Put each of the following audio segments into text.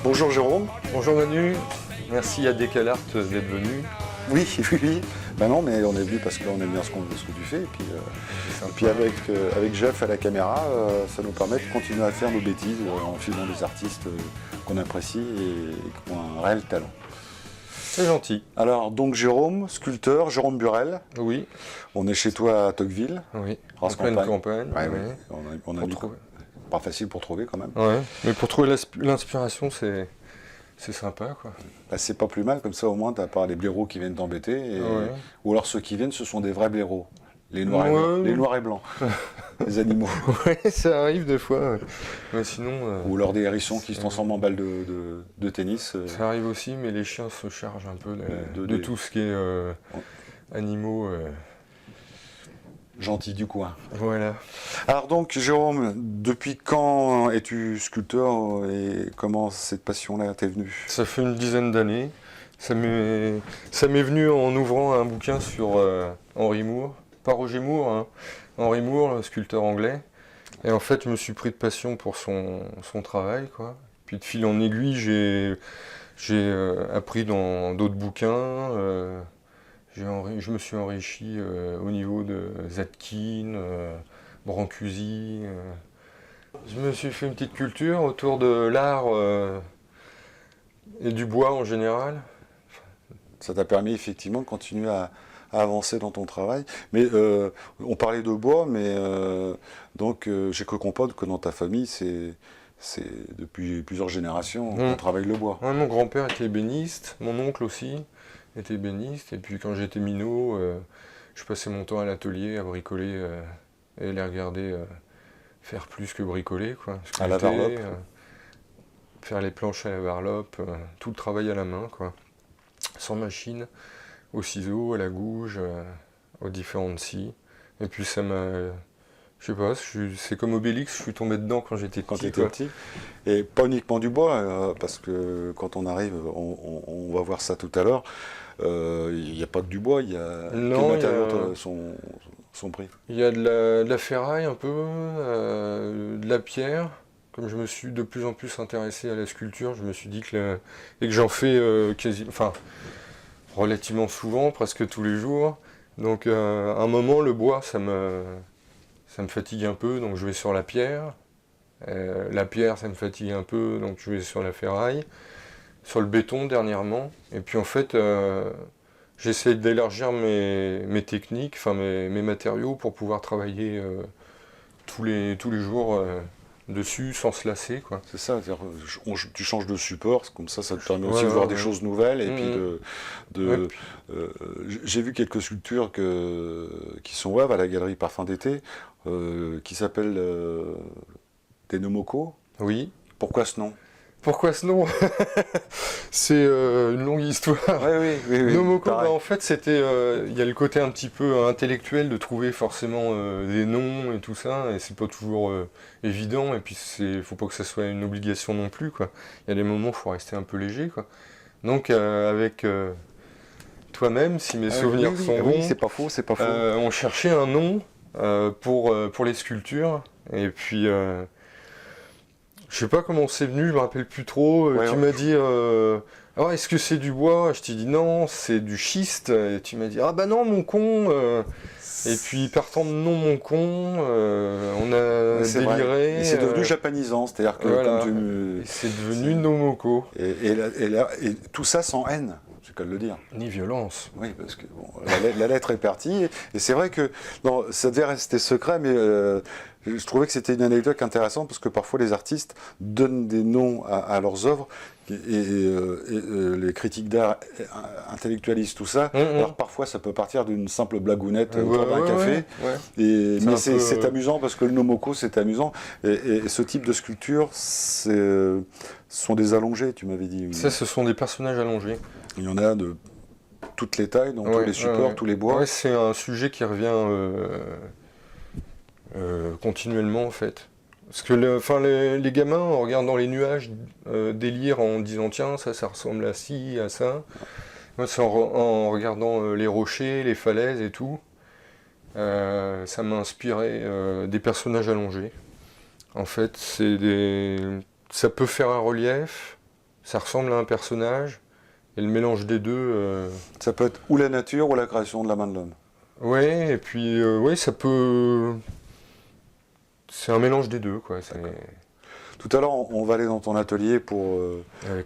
Bonjour Jérôme. Bonjour Manu, merci à Decalart d'être venu. Oui, oui. Ben non, mais on est venu parce qu'on aime bien ce que tu fais. Et puis avec Jeff à la caméra, ça nous permet de continuer à faire nos bêtises en filmant des artistes qu'on apprécie et qui ont un réel talent. C'est gentil. Alors, donc Jérôme, sculpteur, Jérôme Burel. Oui. On est chez toi à Tocqueville. Oui, en pleine campagne. Ouais, oui. Oui. On a pas facile pour trouver quand même. Ouais. Mais pour trouver l'inspiration, c'est sympa, quoi. Bah, c'est pas plus mal, comme ça au moins t'as pas les blaireaux qui viennent t'embêter. Ouais. Ou alors ceux qui viennent, ce sont des vrais blaireaux. Les noirs et blancs. Les animaux. Ouais, ça arrive des fois. Ouais. Mais sinon. Ou alors des hérissons qui se transforment en balles de tennis. Ça arrive aussi, mais les chiens se chargent un peu de tout ce qui est animaux. Gentils du coin. Voilà. Alors donc Jérôme, depuis quand es-tu sculpteur et comment cette passion-là t'est venue? Ça fait une dizaine d'années. Ça m'est venu en ouvrant un bouquin sur Henry Moore. Pas Roger Moore, hein. Henry Moore, le sculpteur anglais. Et en fait, je me suis pris de passion pour son travail, quoi. Puis de fil en aiguille, j'ai appris dans d'autres bouquins. Je me suis enrichi au niveau de Zadkine, Brancusi. Je me suis fait une petite culture autour de l'art et du bois en général. Ça t'a permis effectivement de continuer à avancer dans ton travail. Mais on parlait de bois, mais donc j'ai cru comprendre que dans ta famille, c'est depuis plusieurs générations qu'on travaille le bois. Ouais, mon grand-père était ébéniste, mon oncle aussi était ébéniste. Et puis quand j'étais minot, je passais mon temps à l'atelier à bricoler et les regarder faire plus que bricoler, quoi. Sculpter, à la varlope. Faire les planches à la varlope, tout le travail à la main, quoi. Sans machine, au ciseau, à la gouge, aux différentes scies. Et puis ça m'a... Je sais pas, c'est comme Obélix, je suis tombé dedans quand j'étais petit. Quand tu étais petit. Et pas uniquement du bois, parce que quand on arrive, on va voir ça tout à l'heure, il n'y a pas que du bois, il y a... Non, quels matériaux sont pris? Il y a de la ferraille un peu, de la pierre. Comme je me suis de plus en plus intéressé à la sculpture, je me suis dit que j'en fais relativement souvent, presque tous les jours. Donc à un moment, le bois, ça me fatigue un peu, donc je vais sur la pierre. La pierre, ça me fatigue un peu, donc je vais sur la ferraille. Sur le béton dernièrement. Et puis en fait, j'essaie d'élargir mes techniques, enfin mes matériaux pour pouvoir travailler tous les jours dessus sans se lasser, quoi. C'est ça, tu changes de support, comme ça te permet aussi de voir des choses nouvelles et puis j'ai vu quelques sculptures qui sont à la galerie Parfum d'été, qui s'appellent des Nomoko. Oui. Pourquoi ce nom? Pourquoi ce nom? C'est une longue histoire. Oui. Nomoko, en fait, c'était, y a le côté un petit peu intellectuel de trouver forcément des noms et tout ça, et c'est pas toujours évident, et puis faut pas que ça soit une obligation non plus, quoi. Il y a des moments où il faut rester un peu léger, quoi. Donc avec toi-même, si mes souvenirs sont bons, c'est pas faux. on cherchait un nom pour les sculptures, et puis je sais pas comment c'est venu, je me rappelle plus trop. Tu m'as dit, alors est-ce que c'est du bois? Je t'ai dit non, c'est du schiste. Et tu m'as dit, ah bah non, mon con. Et puis partant de non, mon con, on a déliré. Et c'est devenu japonisant, c'est-à-dire que voilà. comme c'est devenu Nomoko. Et tout ça sans haine. C'est qu'à le dire. Ni violence. Oui, parce que bon, la lettre est partie, et c'est vrai que non, ça devait rester secret, mais je trouvais que c'était une anecdote intéressante, parce que parfois les artistes donnent des noms à leurs œuvres, et les critiques d'art intellectualisent tout ça. Alors parfois ça peut partir d'une simple blagounette autour d'un café, mais c'est amusant, parce que le Nomoko c'est amusant, et ce type de sculpture, sont des allongés, tu m'avais dit. Ça, ce sont des personnages allongés. Il y en a de toutes les tailles, dans tous les supports, tous les bois. Ouais, c'est un sujet qui revient continuellement, en fait. Parce que les gamins, en regardant les nuages, délirent en disant tiens, ça ressemble à ci, à ça. Moi, c'est en regardant les rochers, les falaises et tout. Ça m'a inspiré des personnages allongés. En fait, ça peut faire un relief, ça ressemble à un personnage, et le mélange des deux... Ça peut être ou la nature ou la création de la main de l'homme. Ouais, et puis, ouais, ça peut... C'est un mélange des deux, quoi. Tout à l'heure, on va aller dans ton atelier pour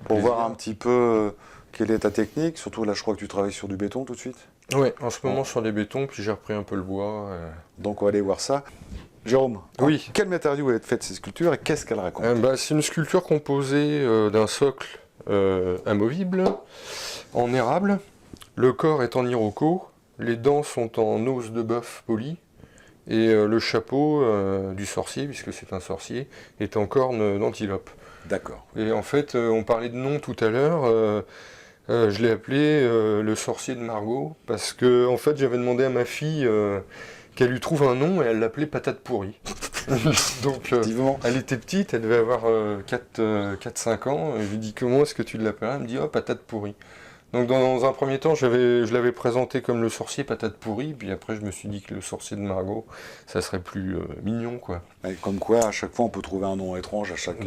voir un petit peu quelle est ta technique. Surtout là, je crois que tu travailles sur du béton tout de suite. Oui, en ce moment sur des bétons, puis j'ai repris un peu le bois. Donc on va aller voir ça. Jérôme, oui. Quel matériau est faites ces sculptures et qu'est-ce qu'elles racontent? C'est une sculpture composée d'un socle amovible, en érable. Le corps est en iroko, les dents sont en os de bœuf poli, et le chapeau du sorcier, puisque c'est un sorcier, est en corne d'antilope. D'accord. Et en fait, on parlait de nom tout à l'heure. Je l'ai appelé le sorcier de Margot, parce que en fait, j'avais demandé à ma fille qu'elle lui trouve un nom et elle l'appelait patate pourrie. Donc, elle était petite, elle devait avoir 4-5 ans. Et je lui dis comment est-ce que tu l'appelles? Elle me dit oh, patate pourrie. Donc dans un premier temps, je l'avais présenté comme le sorcier patate pourrie, puis après je me suis dit que le sorcier de Margot, ça serait plus mignon, quoi. Et comme quoi, à chaque fois, on peut trouver un nom étrange à chaque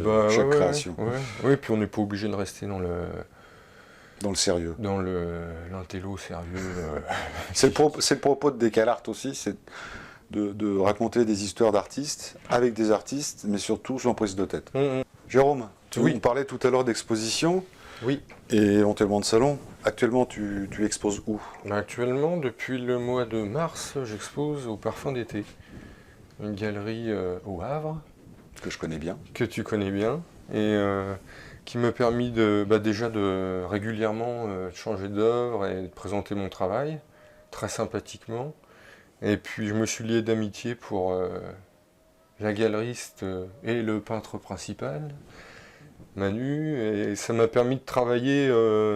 création. Oui, puis on n'est pas obligé de rester dans le sérieux. Dans l'intello sérieux. C'est le propos de Décalart aussi, c'est de raconter des histoires d'artistes, avec des artistes, mais surtout sans prise de tête. Jérôme, on parlait tout à l'heure d'exposition. Oui. Et on te demande salon. Actuellement, tu exposes où? Actuellement, depuis le mois de mars, j'expose au Parfum d'été. Une galerie au Havre. Que je connais bien. Que tu connais bien. Et qui m'a permis déjà de régulièrement changer d'œuvre et de présenter mon travail, très sympathiquement. Et puis je me suis lié d'amitié pour la galeriste et le peintre principal, Manu, et ça m'a permis de travailler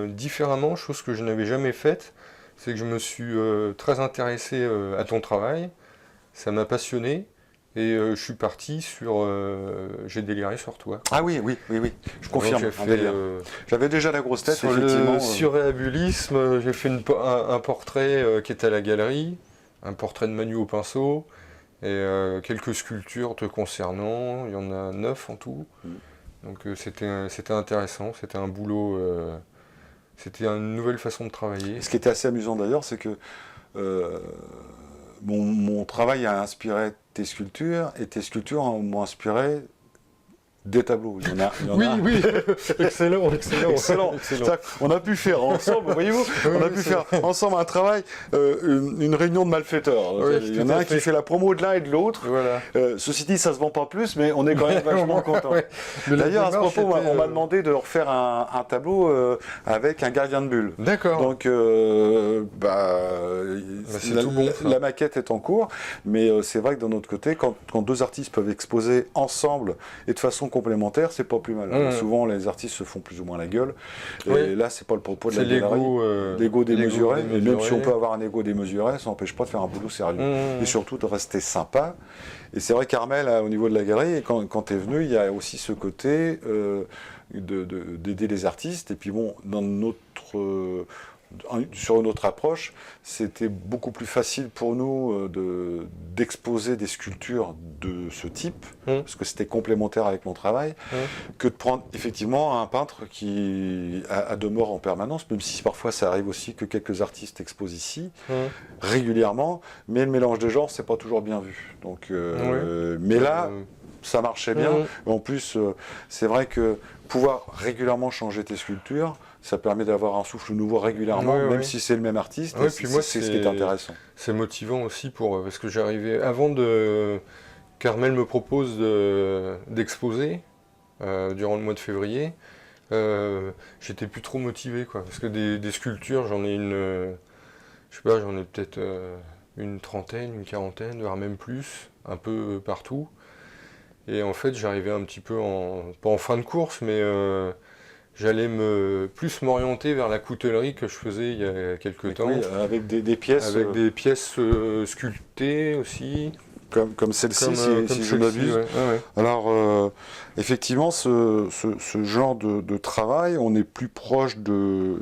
différemment, chose que je n'avais jamais faite. C'est que je me suis très intéressé à ton travail, ça m'a passionné, et je suis parti sur... j'ai déliré sur toi. Ah oui, je confirme. J'avais déjà la grosse tête, sur effectivement. Le surréalisme, j'ai fait un portrait qui était à la galerie, un portrait de Manu au pinceau, et quelques sculptures te concernant, il y en a 9 en tout. Donc c'était intéressant, c'était un boulot, c'était une nouvelle façon de travailler. Ce qui était assez amusant d'ailleurs, c'est que mon travail a inspiré tes sculptures, et tes sculptures m'ont inspiré des tableaux. Il y en a oui, excellent. On a pu faire ensemble, voyez-vous, faire ensemble un travail, une réunion de malfaiteurs. Il y en a un qui fait la promo de l'un et de l'autre. Voilà. Ceci dit, ça se vend pas plus, mais on est quand même vachement content. D'ailleurs, à ce propos, on m'a demandé de refaire un tableau avec un gardien de bulle. D'accord. Donc, la maquette est en cours, mais c'est vrai que d'un autre côté, quand deux artistes peuvent exposer ensemble et de façon complémentaire, c'est pas plus mal. Souvent, les artistes se font plus ou moins la gueule. Et là, c'est pas le propos de la galerie. L'ego démesuré. Et même si on peut avoir un ego démesuré, ça n'empêche pas de faire un boulot sérieux. Et surtout de rester sympa. Et c'est vrai qu'Armel, au niveau de la galerie, quand tu es venu, il y a aussi ce côté d'aider les artistes. Et puis bon, sur notre approche, c'était beaucoup plus facile pour nous d'exposer des sculptures de ce type, parce que c'était complémentaire avec mon travail, que de prendre effectivement un peintre qui a demeure en permanence, même si parfois ça arrive aussi que quelques artistes exposent ici, régulièrement, mais le mélange des genres, c'est pas toujours bien vu. Donc, mais là, ça marchait bien. En plus, c'est vrai que pouvoir régulièrement changer tes sculptures, ça permet d'avoir un souffle nouveau régulièrement, même si c'est le même artiste. C'est ce qui est intéressant. C'est motivant aussi parce que j'arrivais avant qu'Armel me propose d'exposer durant le mois de février. J'étais plus trop motivé, quoi, parce que des sculptures, j'en ai j'en ai peut-être une trentaine, une quarantaine, voire même plus, un peu partout. Et en fait, j'arrivais un petit peu pas en fin de course, mais j'allais plus m'orienter vers la coutellerie que je faisais il y a quelques temps. Oui, avec des pièces. Avec des pièces sculptées aussi. Comme celle-ci, si je m'abuse. Alors, effectivement, ce genre de travail, on est plus proche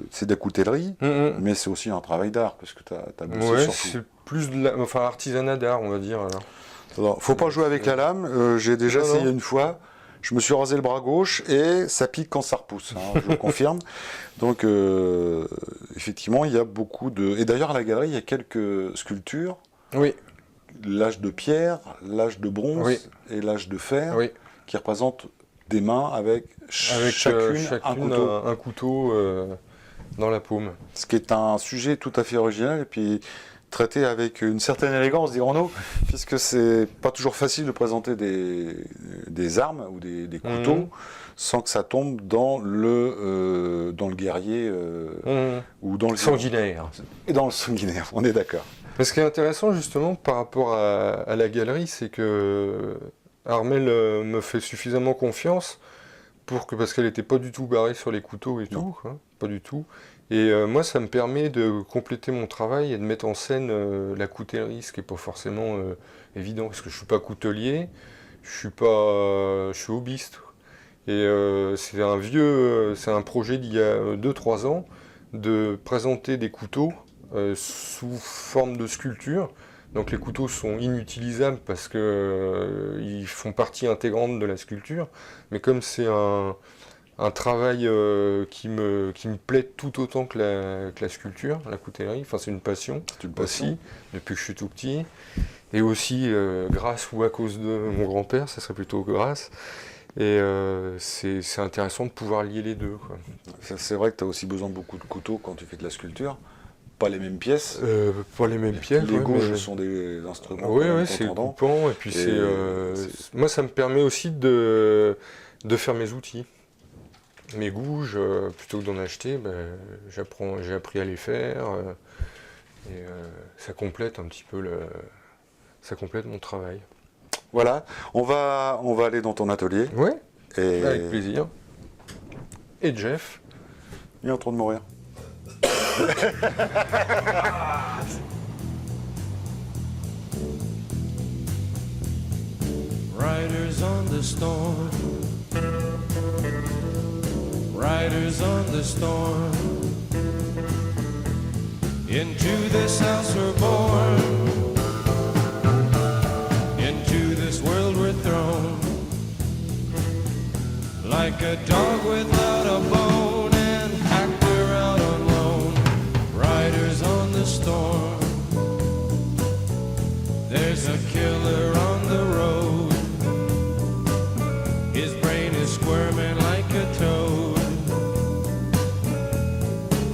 c'est de la coutellerie, mais c'est aussi un travail d'art, parce que tu as bossé surtout. C'est plus artisanat d'art, on va dire. Alors, faut pas jouer avec la lame. J'ai déjà essayé une fois. je me suis rasé le bras gauche et ça pique quand ça repousse, hein, je le confirme. Donc, effectivement, il y a beaucoup de... Et d'ailleurs, à la galerie, il y a quelques sculptures. Oui. L'âge de pierre, l'âge de bronze Oui. et l'âge de fer, Oui. qui représentent des mains avec chacune un couteau dans la paume. Ce qui est un sujet tout à fait original et puis traité avec une certaine élégance, dirons-nous, puisque c'est pas toujours facile de présenter des armes ou des couteaux sans que ça tombe dans le guerrier ou dans le sanguinaire. Et dans le sanguinaire, on est d'accord. Mais ce qui est intéressant justement par rapport à la galerie, c'est que Armelle me fait suffisamment confiance parce qu'elle n'était pas du tout barrée sur les couteaux et tout, hein, pas du tout. Et moi, ça me permet de compléter mon travail et de mettre en scène la coutellerie, ce qui n'est pas forcément évident, parce que je ne suis pas coutelier, je suis hobbyiste. Et c'est un projet d'il y a 2-3 ans de présenter des couteaux sous forme de sculpture. Donc les couteaux sont inutilisables parce que ils font partie intégrante de la sculpture, mais comme c'est un travail qui me plaît tout autant que la sculpture, la coutellerie, enfin c'est une passion aussi, depuis que je suis tout petit, et aussi grâce ou à cause de mon grand-père, ça serait plutôt grâce, et c'est intéressant de pouvoir lier les deux, quoi. C'est vrai que tu as aussi besoin de beaucoup de couteaux quand tu fais de la sculpture. Pas les mêmes pièces. Pas les mêmes pièces. Les gauges sont des instruments. Oui, c'est coupant. Et puis moi, ça me permet aussi de faire mes outils. Mes gouges, plutôt que d'en acheter, j'ai appris à les faire. Et ça complète un petit peu ça complète mon travail. Voilà, on va aller dans ton atelier. Oui, avec plaisir. Et Jeff. Il est en train de mourir. Riders on the storm, riders on the storm. Into this house we're born, into this world we're thrown, like a dog without a bone and packed around alone. Riders on the storm, there's a killer on the road. His brain is squirming like a toad.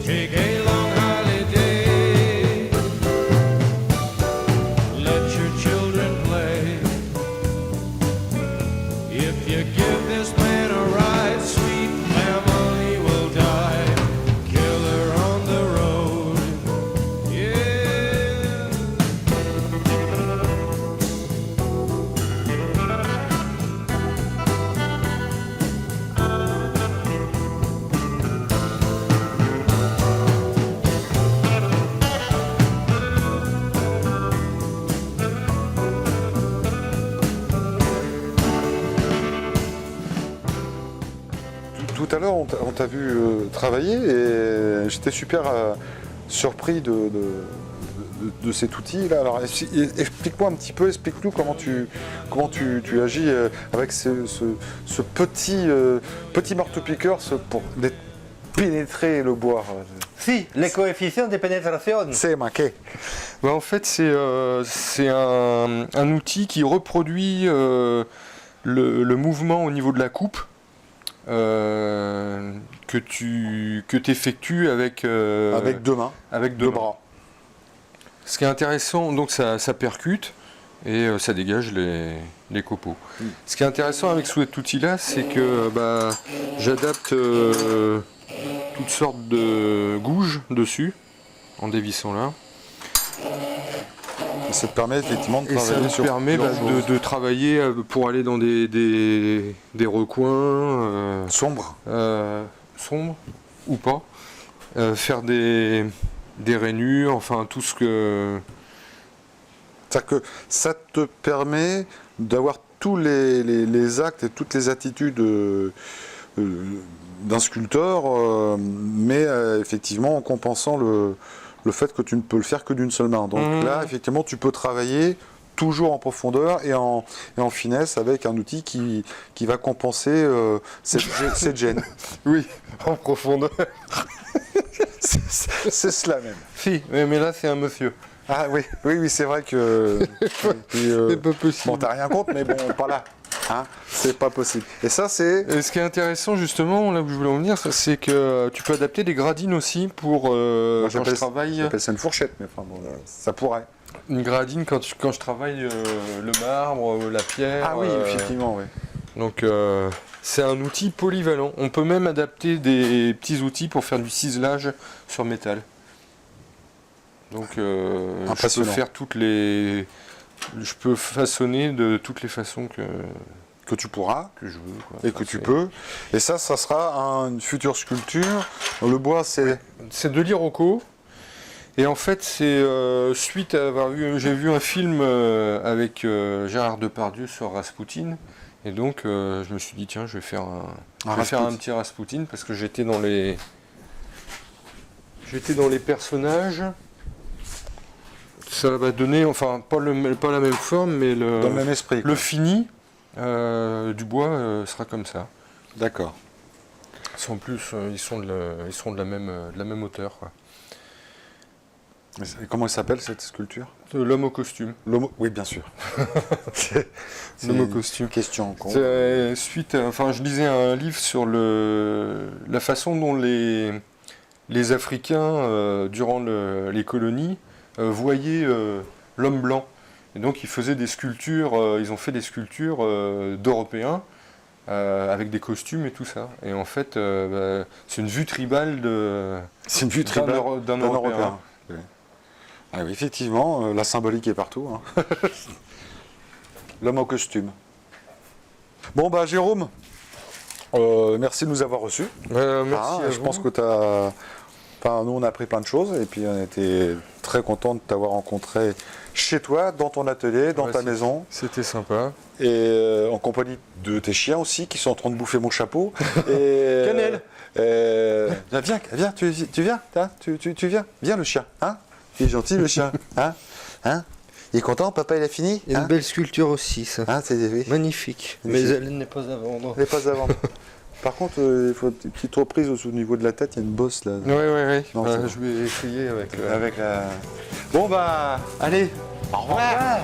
Take a long holiday, let your children play. If you give this man a ride, sweet family will die. Killer on the road, yeah. Tout à l'heure, on t'a vu travailler et j'étais super surpris de cet outil-là. Alors, explique-moi un petit peu, explique-nous comment tu agis avec ce petit marteau-piqueur pour pénétrer le bois. Si, les coefficients de pénétration. C'est marqué. En fait, c'est un outil qui reproduit le mouvement au niveau de la coupe. Que tu effectues avec deux mains, avec deux bras. Ce qui est intéressant, donc ça percute et ça dégage les copeaux. Ce qui est intéressant avec cet outil-là, c'est que j'adapte toutes sortes de gouges dessus en dévissant là. Et ça te permet effectivement de travailler sur de travailler pour aller dans des recoins sombres ou pas, faire des rainures, enfin tout ce que... C'est-à-dire que ça te permet d'avoir tous les actes et toutes les attitudes d'un sculpteur, mais effectivement en compensant le fait que tu ne peux le faire que d'une seule main. Donc là, effectivement, tu peux travailler toujours en profondeur et en finesse avec un outil qui va compenser cette gêne. Oui, en profondeur. C'est cela même. Si, mais là c'est un monsieur. Ah oui, c'est vrai que... C'est pas possible. Bon, t'as rien contre, mais bon, pas là. Hein, c'est pas possible. Et ça, c'est... Et ce qui est intéressant justement, là où je voulais en venir, c'est que tu peux adapter des gradines aussi pour Moi, quand je travaille. j'appelle ça une fourchette, mais enfin bon, ça pourrait. Une gradine quand je travaille le marbre, la pierre. Ah oui, effectivement, oui. Donc c'est un outil polyvalent. On peut même adapter des petits outils pour faire du ciselage sur métal. Donc je peux Impressionnant. faire je peux façonner de toutes les façons Que tu pourras que je veux. Quoi. et que tu peux. Et ça sera une future sculpture. Le bois, c'est... C'est de l'Iroko. Et en fait, c'est suite à j'ai vu un film avec Gérard Depardieu sur Rasputin. Et donc, je me suis dit, tiens, je vais faire un petit Rasputin parce que j'étais dans les personnages. Ça va donner, enfin, pas la même forme, mais dans le même esprit. le fini du bois sera comme ça. D'accord. En plus, ils sont de la même hauteur. Quoi. Et comment elle s'appelle cette sculpture? L'homme au costume. Oui, bien sûr. L'homme au costume. Question con. C'est je lisais un livre sur la façon dont les Africains, durant les colonies, voyaient l'homme blanc. Et donc ils faisaient des sculptures, ils ont fait des sculptures d'Européens avec des costumes et tout ça. Et en fait, c'est une vue tribale C'est une vue tribale d'un Européen. Oui. Ah oui, effectivement, la symbolique est partout. Hein. L'homme au costume. Bon, bah Jérôme, merci de nous avoir reçus. Merci. Je pense que nous, on a appris plein de choses et puis on était très content de t'avoir rencontré chez toi, dans ton atelier, dans ta maison. C'était sympa. Et en compagnie de tes chiens aussi qui sont en train de bouffer mon chapeau. Et, Cannelle. Viens, tu viens, hein, tu viens, viens le chien, hein. Il est gentil le chien, hein. Il est content, papa il a fini, Une belle sculpture aussi, ça. Hein, oui. Magnifique. Mais elle n'est pas à vendre. Elle est pas à vendre. Par contre, il faut une petite reprise au niveau de la tête, il y a une bosse là. Oui. Non, c'est bon. Je vais essayer avec Bon bah, allez, au revoir.